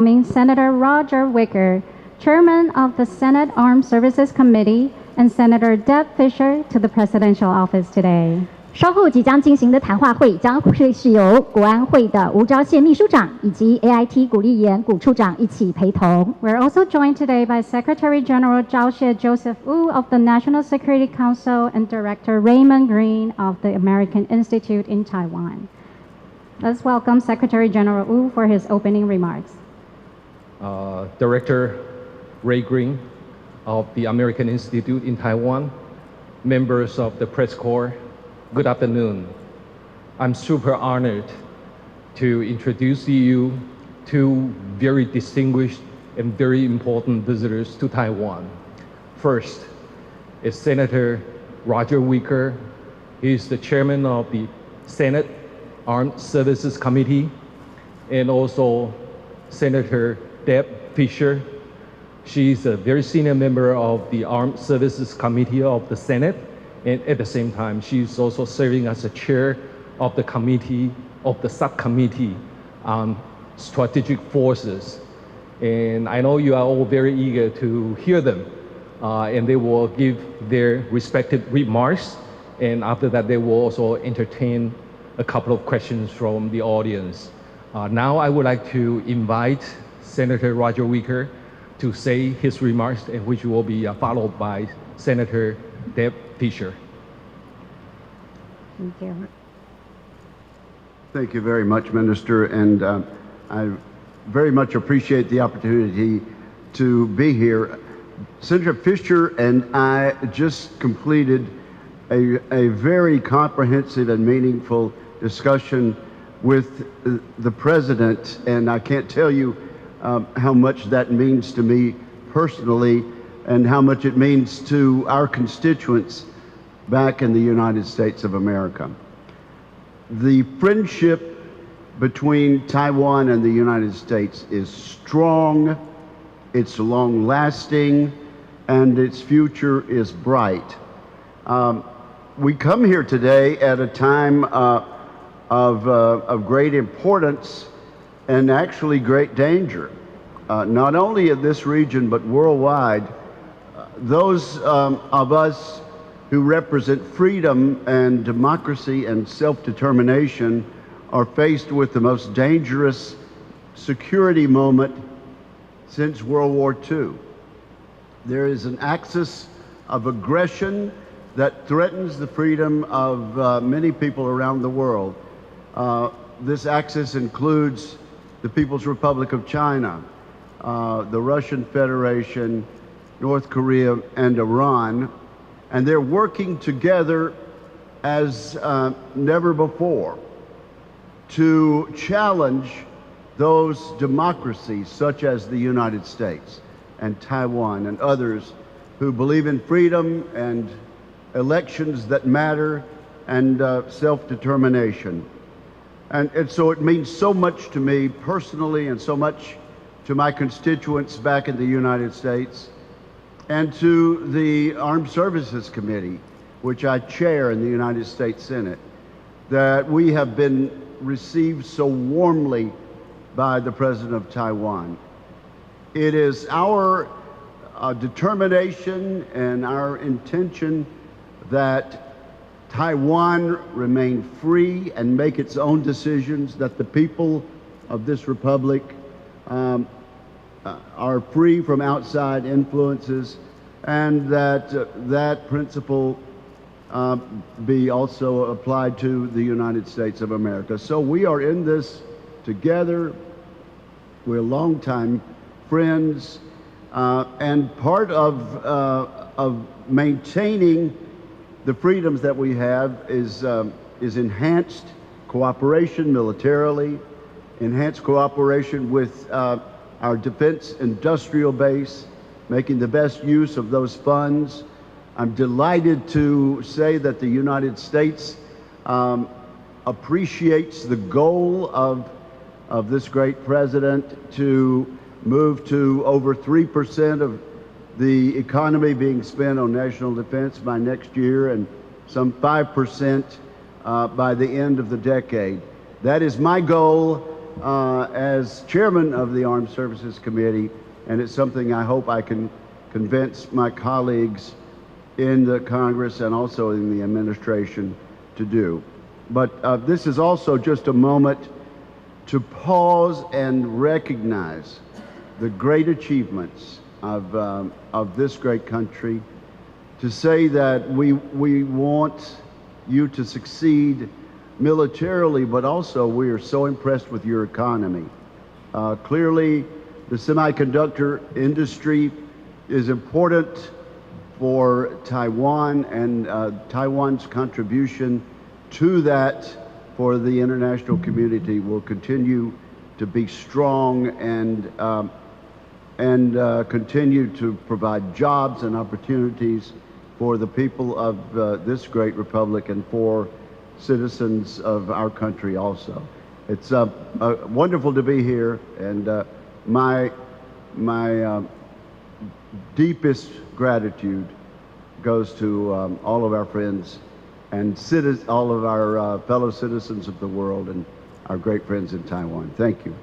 Senator Roger Wicker, Chairman of the Senate Armed Services Committee, and Senator Deb Fischer to the presidential office today. 稍后即将进行的谈话会将会是由国安会的吴钊燮秘书长以及 AIT 古立言古处长一起陪同。We're also joined today by Secretary General Zhao Xie Joseph Wu of the National Security Council and Director Raymond Green of the American Institute in Taiwan. Let's welcome Secretary General Wu for his opening remarks. Director Ray Green of the American Institute in Taiwan, members of the press corps, good afternoon. I'm super honored to introduce you two very distinguished and very important visitors to Taiwan. First is Senator Roger Wicker. He is the chairman of the Senate Armed Services Committee, and also Senator Deb Fischer. She's a very senior member of the Armed Services Committee of the Senate, and at the same time, she's also serving as the chair of the committee, of the subcommittee on strategic forces. And I know you are all very eager to hear them, and they will give their respective remarks, and after that, they will also entertain a couple of questions from the audience. Now I would like to invite Senator Roger Wicker to say his remarks, which will be followed by Senator Deb Fischer. Thank you. Thank you very much, Minister, and I very much appreciate the opportunity to be here. Senator Fischer and I just completed a very comprehensive and meaningful discussion with the President, and I can't tell you how much that means to me personally and how much it means to our constituents back in the United States of America. The friendship between Taiwan and the United States is strong, it's long-lasting, and its future is bright. We come here today at a time of great importance and actually great danger, not only in this region but worldwide. Those of us who represent freedom and democracy and self-determination are faced with the most dangerous security moment since World War II. There is an axis of aggression that threatens the freedom of many people around the world. This axis includes the People's Republic of China, the Russian Federation, North Korea, and Iran, and they're working together as never before to challenge those democracies such as the United States and Taiwan and others who believe in freedom and elections that matter and self-determination. And so it means so much to me personally and so much to my constituents back in the United States and to the Armed Services Committee, which I chair in the United States Senate, that we have been received so warmly by the President of Taiwan. It is our determination and our intention that Taiwan remain free and make its own decisions, that the people of this republic are free from outside influences, and that that principle be also applied to the United States of America. So we are in this together. We're longtime friends, and part of maintaining the freedoms that we have is enhanced cooperation militarily, enhanced cooperation with our defense industrial base, making the best use of those funds. I'm delighted to say that the United States appreciates the goal of this great president to move to over 3% of the economy being spent on national defense by next year and some 5% by the end of the decade. That is my goal, as chairman of the Armed Services Committee, and it's something I hope I can convince my colleagues in the Congress and also in the administration to do. But this is also just a moment to pause and recognize the great achievements of this great country, to say that we want you to succeed militarily, but also we are so impressed with your economy. Clearly, the semiconductor industry is important for Taiwan, and Taiwan's contribution to that for the international community will continue to be strong and continue to provide jobs and opportunities for the people of this great republic and for citizens of our country also. It's wonderful to be here, and my deepest gratitude goes to all of our friends and all of our fellow citizens of the world and our great friends in Taiwan. Thank you.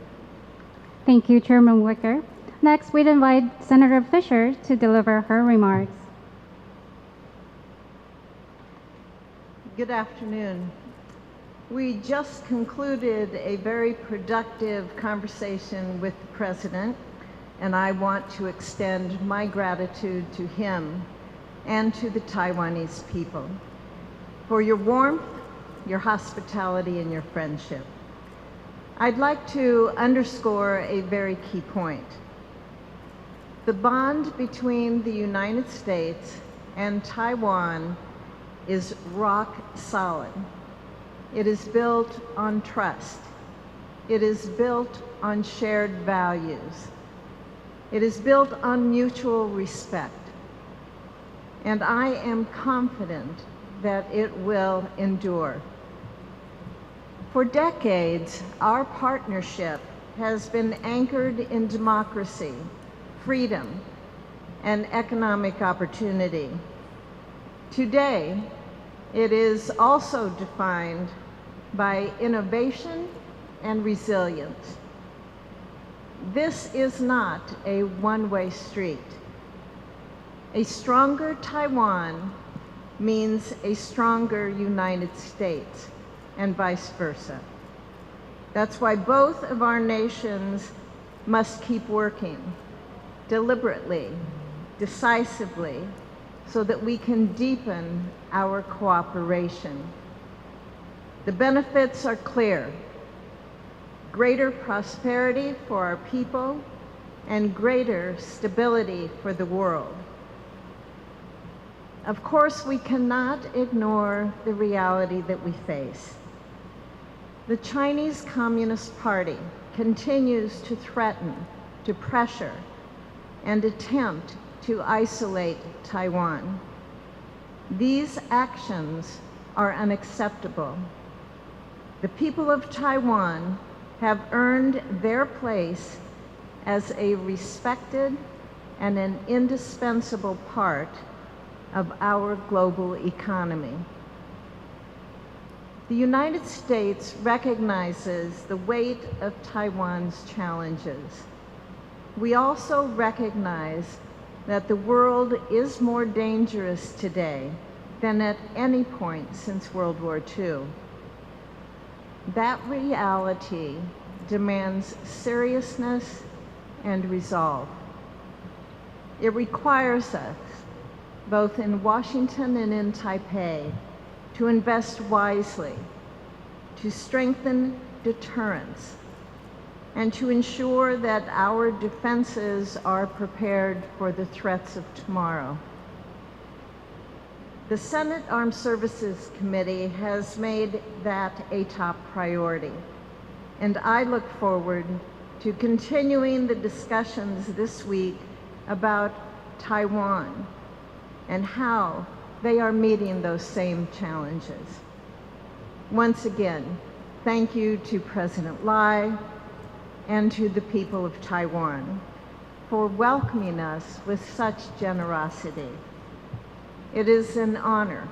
Thank you, Chairman Wicker. Next, we'd invite Senator Fischer to deliver her remarks. Good afternoon. We just concluded a very productive conversation with the President, and I want to extend my gratitude to him and to the Taiwanese people for your warmth, your hospitality, and your friendship. I'd like to underscore a very key point. The bond between the United States and Taiwan is rock solid. It is built on trust. It is built on shared values. It is built on mutual respect. And I am confident that it will endure. For decades, our partnership has been anchored in democracy, freedom, and economic opportunity. Today, it is also defined by innovation and resilience. This is not a one-way street. A stronger Taiwan means a stronger United States, and vice versa. That's why both of our nations must keep working deliberately, decisively, so that we can deepen our cooperation. The benefits are clear: greater prosperity for our people and greater stability for the world. Of course, we cannot ignore the reality that we face. The Chinese Communist Party continues to threaten, to pressure, and attempt to isolate Taiwan. These actions are unacceptable. The people of Taiwan have earned their place as a respected and an indispensable part of our global economy. The United States recognizes the weight of Taiwan's challenges. We also recognize that the world is more dangerous today than at any point since World War II. That reality demands seriousness and resolve. It requires us, both in Washington and in Taipei, to invest wisely, to strengthen deterrence, and to ensure that our defenses are prepared for the threats of tomorrow. The Senate Armed Services Committee has made that a top priority, and I look forward to continuing the discussions this week about Taiwan and how they are meeting those same challenges. Once again, thank you to President Lai and to the people of Taiwan for welcoming us with such generosity. It is an honor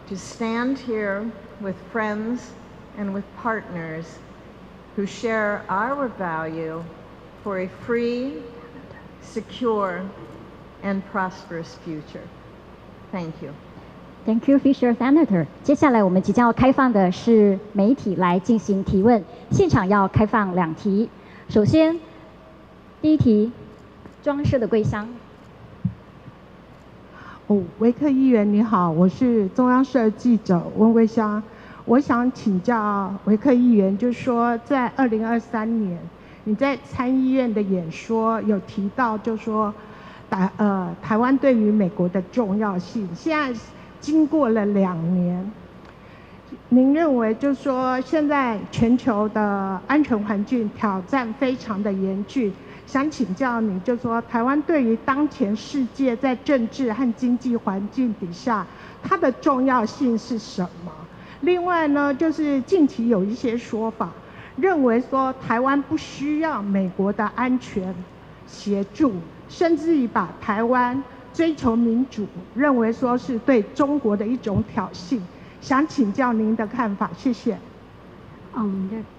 to stand here with friends and with partners who share our value for a free, secure, and prosperous future. Thank you. Thank you, Fischer Senator. 接下来我们即将要开放的是媒体来进行提问，现场要开放2题。首先，第一题，装饰的柜箱。维克议员你好，我是中央社记者温桂香。我想请教维克议员，就是说在2023年，你在参议院的演说有提到，就是说台湾对于美国的重要性。现在经过了2年，您认为就是说现在全球的安全环境挑战非常的严峻，想请教你，就是说台湾对于当前世界在政治和经济环境底下，它的重要性是什么？另外呢，就是近期有一些说法，认为说台湾不需要美国的安全协助，甚至于把台湾追求民主，认为说是对中国的一种挑衅。想请教您的看法，谢谢。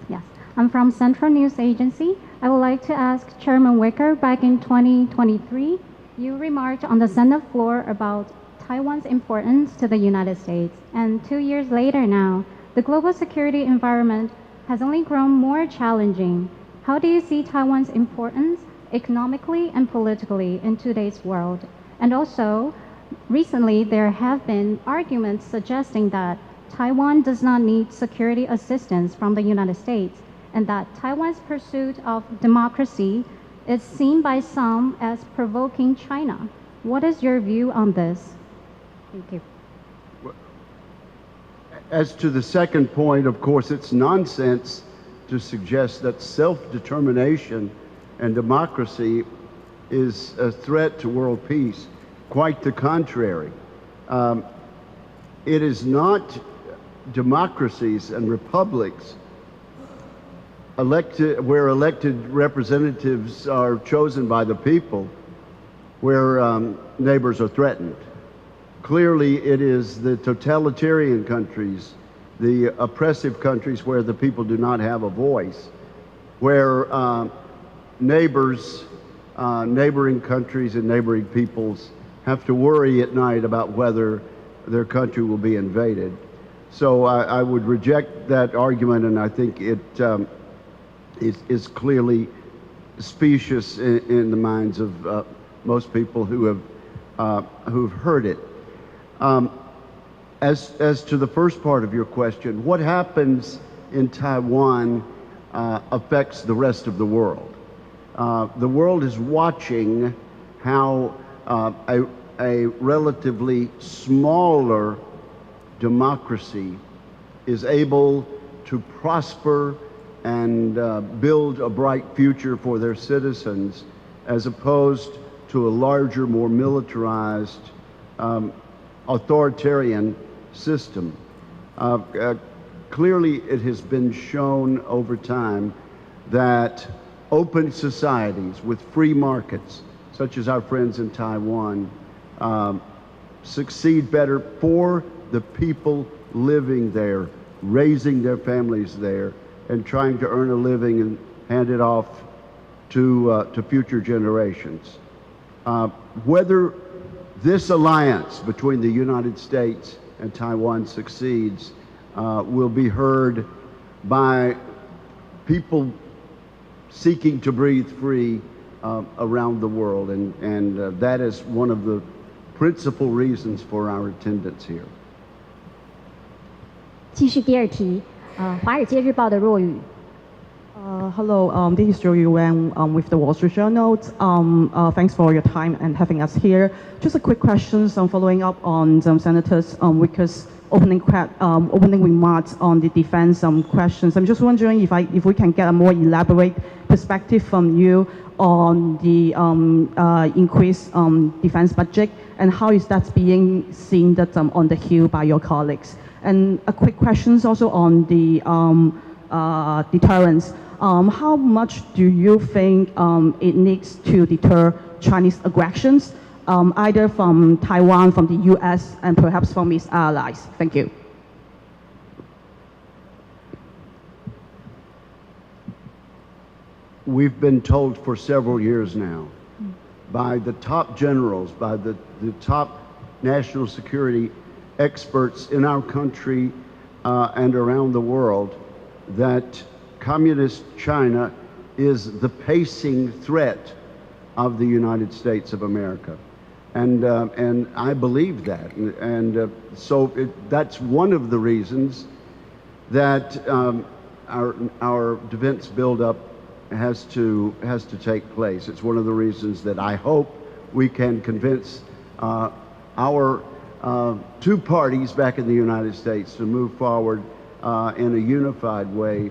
Yes, I'm from Central News Agency. I would like to ask Chairman Wicker, back in 2023, you remarked on the Senate floor about Taiwan's importance to the United States. And 2 years later now, the global security environment has only grown more challenging. How do you see Taiwan's importance economically and politically in today's world? And also, recently there have been arguments suggesting that Taiwan does not need security assistance from the United States, and that Taiwan's pursuit of democracy is seen by some as provoking China. What is your view on this? Thank you. As to the second point, of course, it's nonsense to suggest that self-determination and democracy is a threat to world peace. Quite the contrary. It is not democracies and republics where elected representatives are chosen by the people, where neighbors are threatened. Clearly, it is the totalitarian countries, the oppressive countries where the people do not have a voice, where neighboring countries and neighboring peoples have to worry at night about whether their country will be invaded. So I would reject that argument, and I think it is clearly specious in the minds of most people who've heard it. As to the first part of your question, what happens in Taiwan affects the rest of the world. The world is watching how a relatively smaller democracy is able to prosper and build a bright future for their citizens, as opposed to a larger, more militarized, authoritarian system. Clearly, it has been shown over time that open societies with free markets, such as our friends in Taiwan, succeed better for the people living there, raising their families there, and trying to earn a living and hand it off to future generations. Whether this alliance between the United States and Taiwan succeeds will be heard by people seeking to breathe free around the world, and that is one of the principal reasons for our attendance here. 继续第2题，华尔街日报的若雨。Hello, this is Joey Wang with the Wall Street Journal. Thanks for your time and having us here. Just a quick question following up on Senator Wicker's opening remarks on the defense questions. I'm just wondering if we can get a more elaborate perspective from you on the increased defense budget, and how is that being seen on the Hill by your colleagues? And a quick question also on the deterrence. How much do you think it needs to deter Chinese aggressions, either from Taiwan, from the US, and perhaps from its allies? Thank you. we've been told for several years now by the top generals, by the top national security experts in our country and around the world, that communist China is the pacing threat of the United States of America. And I believe that. And so that's one of the reasons that our defense buildup has to take place. It's one of the reasons that I hope we can convince our two parties back in the United States to move forward in a unified way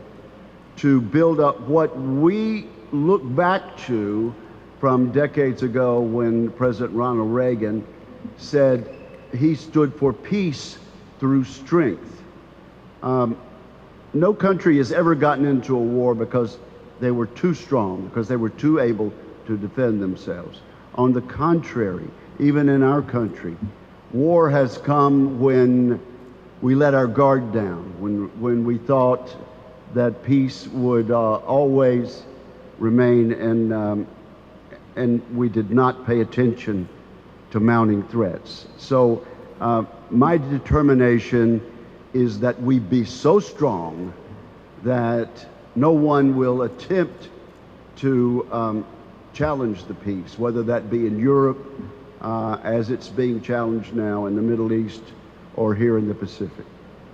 to build up what we look back to from decades ago when President Ronald Reagan said he stood for peace through strength. No country has ever gotten into a war because they were too strong, because they were too able to defend themselves. On the contrary, even in our country, war has come when we let our guard down, when we thought that peace would always remain, and we did not pay attention to mounting threats. So my determination is that we be so strong that no one will attempt to challenge the peace, whether that be in Europe, as it's being challenged now in the Middle East, or here in the Pacific.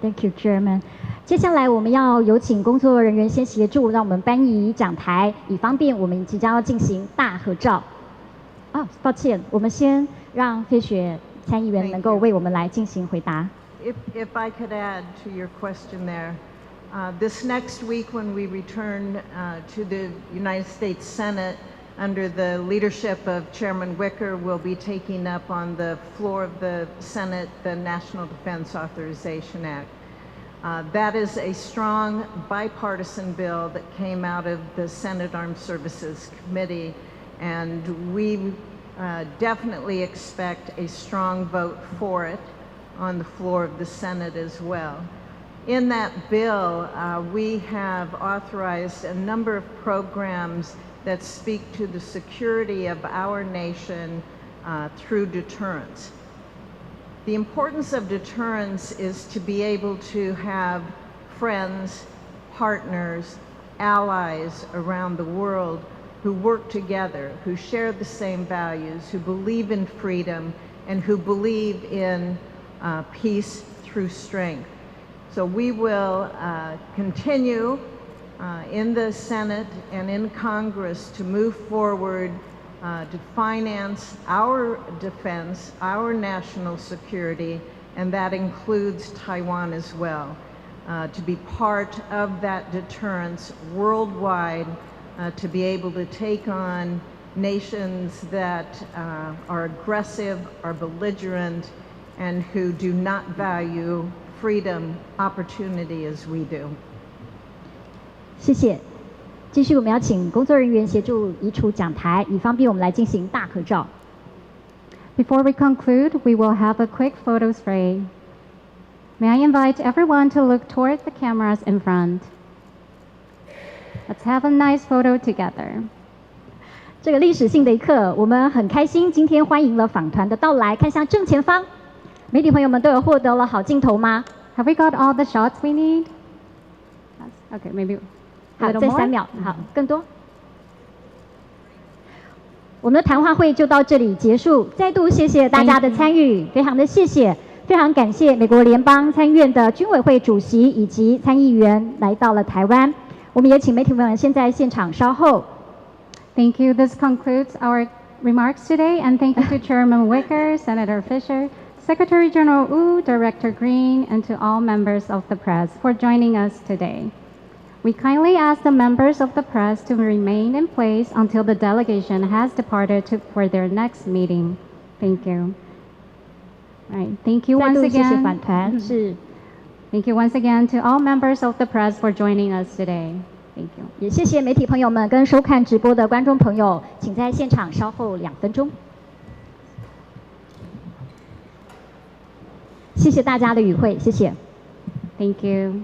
Thank you, Chairman. 接下来我们要有请工作人员先协助，让我们搬移讲台，以方便我们即将要进行大合照。抱歉，我们先让费雪参议员能够为我们来进行回答。If I could add to your question there, this next week when we return to the United States Senate under the leadership of Chairman Wicker, we'll be taking up on the floor of the Senate the National Defense Authorization Act. That is a strong bipartisan bill that came out of the Senate Armed Services Committee, and we definitely expect a strong vote for it on the floor of the Senate as well. In that bill, we have authorized a number of programs that speak to the security of our nation through deterrence. The importance of deterrence is to be able to have friends, partners, allies around the world who work together, who share the same values, who believe in freedom, and who believe in peace through strength. So we will continue in the Senate and in Congress to move forward to finance our defense, our national security, and that includes Taiwan as well, to be part of that deterrence worldwide, to be able to take on nations that are aggressive, are belligerent, and who do not value freedom, opportunity as we do. 谢谢。继续，我们要请工作人员协助移除讲台，以方便我们来进行大合照。Before we conclude, we will have a quick photo spray. May I invite everyone to look toward the cameras in front. Let's have a nice photo together. 这个历史性的一刻，我们很开心，今天欢迎了访团的到来。看向正前方，媒体朋友们都有获得了好镜头吗？ Have we got all the shots we need? Okay, maybe. 好，再3秒，好，更多。我们的谈话会就到这里结束，再度谢谢大家的参与，非常的谢谢，非常感谢美国联邦参议院的军委会主席以及参议员来到了台湾。我们也请媒体们先在现场稍后。Thank you. This concludes our remarks today, and thank you to Chairman Wicker, Senator Fischer, Secretary General Wu, Director Green, and to all members of the press for joining us today. We kindly ask the members of the press to remain in place until the delegation has departed for their next meeting. Thank you. All right. Thank you once 再度谢谢 again. 访团，是 Thank you once again to all members of the press for joining us today. Thank you. 也谢谢媒体朋友们跟收看直播的观众朋友，请在现场稍后2分钟。谢谢大家的与会，谢谢。Thank you.